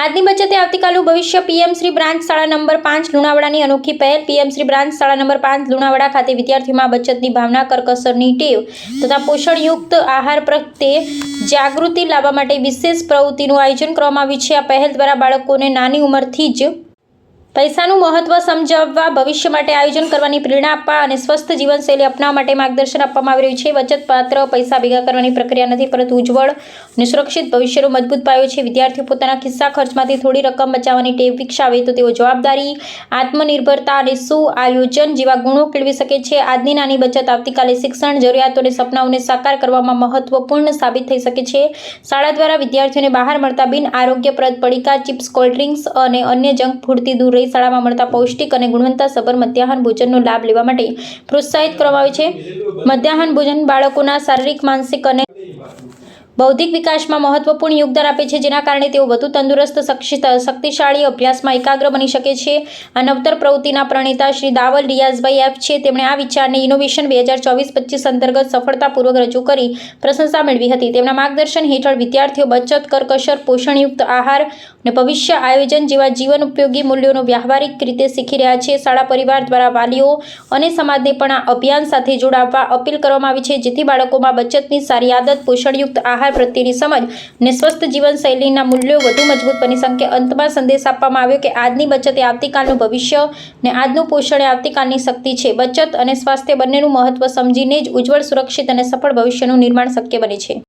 આજની બચત એ આવતીકાલનું ભવિષ્ય. પીએમ શ્રી બ્રાન્ચ શાળા નંબર 5 લુણાવાડાની અનોખી પહેલ. પીએમ શ્રી બ્રાન્ચ શાળા નંબર 5 લુણાવાડા ખાતે વિદ્યાર્થીઓમાં બચતની ભાવના, કરકસરની ટેવ તથા પોષણયુક્ત આહાર પ્રત્યે જાગૃતિ લાવવા માટે વિશેષ પ્રવૃત્તિનું આયોજન કરવામાં આવ્યું છે. આ પહેલ દ્વારા બાળકોને નાની ઉંમરથી જ પૈસાનું મહત્વ સમજાવવા, ભવિષ્ય માટે આયોજન કરવાની પ્રેરણા આપવા અને સ્વસ્થ જીવનશૈલી અપનાવવા માટે માર્ગદર્શન આપવામાં આવી રહ્યું છે. બચત માત્ર પૈસા ભેગા કરવાની પ્રક્રિયા નથી, પરંતુ ઉજ્જવળ અને સુરક્ષિત ભવિષ્યનો મજબૂત પાયો છે. વિદ્યાર્થીઓ પોતાના ખિસ્સા ખર્ચમાંથી થોડી રકમ બચાવવાની ટેવ વિકસાવે તો તેઓ જવાબદારી, આત્મનિર્ભરતા અને સુઆયોજન જેવા ગુણો કેળવી શકે છે. આજની નાની બચત આવતીકાલે શિક્ષણ, જરૂરિયાતો અને સપનાઓને સાકાર કરવામાં મહત્વપૂર્ણ સાબિત થઈ શકે છે. શાળા દ્વારા વિદ્યાર્થીઓને બહાર મળતા બિન આરોગ્યપ્રદ પડીકા, ચિપ્સ, કોલ્ડ ડ્રિંક્સ અને અન્ય જંક ફૂડથી દૂર શાળામાં મળતા પૌષ્ટિક અને ગુણવત્તાસભર મધ્યાહન ભોજનનો લાભ લેવા માટે પ્રોત્સાહિત કરવામાં આવે છે. મધ્યાહન ભોજન બાળકોના શારીરિક, માનસિક અને બૌદ્ધિક વિકાસમાં મહત્વપૂર્ણ યોગદાન આપે છે, જેના કારણે તેઓ વધુ તંદુરસ્ત, શક્તિશાળી, અભ્યાસમાં એકાગ્ર બની શકે છે. આ નવતર પ્રવૃત્તિના પ્રણેતા શ્રી દાવલ રિયાઝભાઈ એફ છે. તેમણે આ વિચારને ઇનોવેશન 2024-25 અંતર્ગત સફળતાપૂર્વક રજૂ કરી પ્રશંસા મેળવી હતી. તેમના માર્ગદર્શન હેઠળ વિદ્યાર્થીઓ બચત, કરકસર, પોષણયુક્ત આહાર અને ભવિષ્ય આયોજન જેવા જીવન ઉપયોગી મૂલ્યોનો વ્યવહારિક રીતે શીખી રહ્યા છે. શાળા પરિવાર દ્વારા વાલીઓ અને સમાજને પણ આ અભિયાન સાથે જોડાવવા અપીલ કરવામાં આવી છે, જેથી બાળકોમાં બચતની સારી આદત, પોષણયુક્ત આહાર પ્રત્યેની સમજ અને સ્વસ્થ જીવનશૈલીના મૂલ્યો વધુ મજબૂત બની શકે. અંતમાં સંદેશ આપવામાં આવ્યો કે આજની બચત એ આવતીકાલનું ભવિષ્ય અને આજનું પોષણ એ આવતીકાલની શક્તિ છે. બચત અને સ્વાસ્થ્ય બંનેનું મહત્વ સમજીને જ ઉજ્જવળ, સુરક્ષિત અને સફળ ભવિષ્યનું નિર્માણ શક્ય બને છે.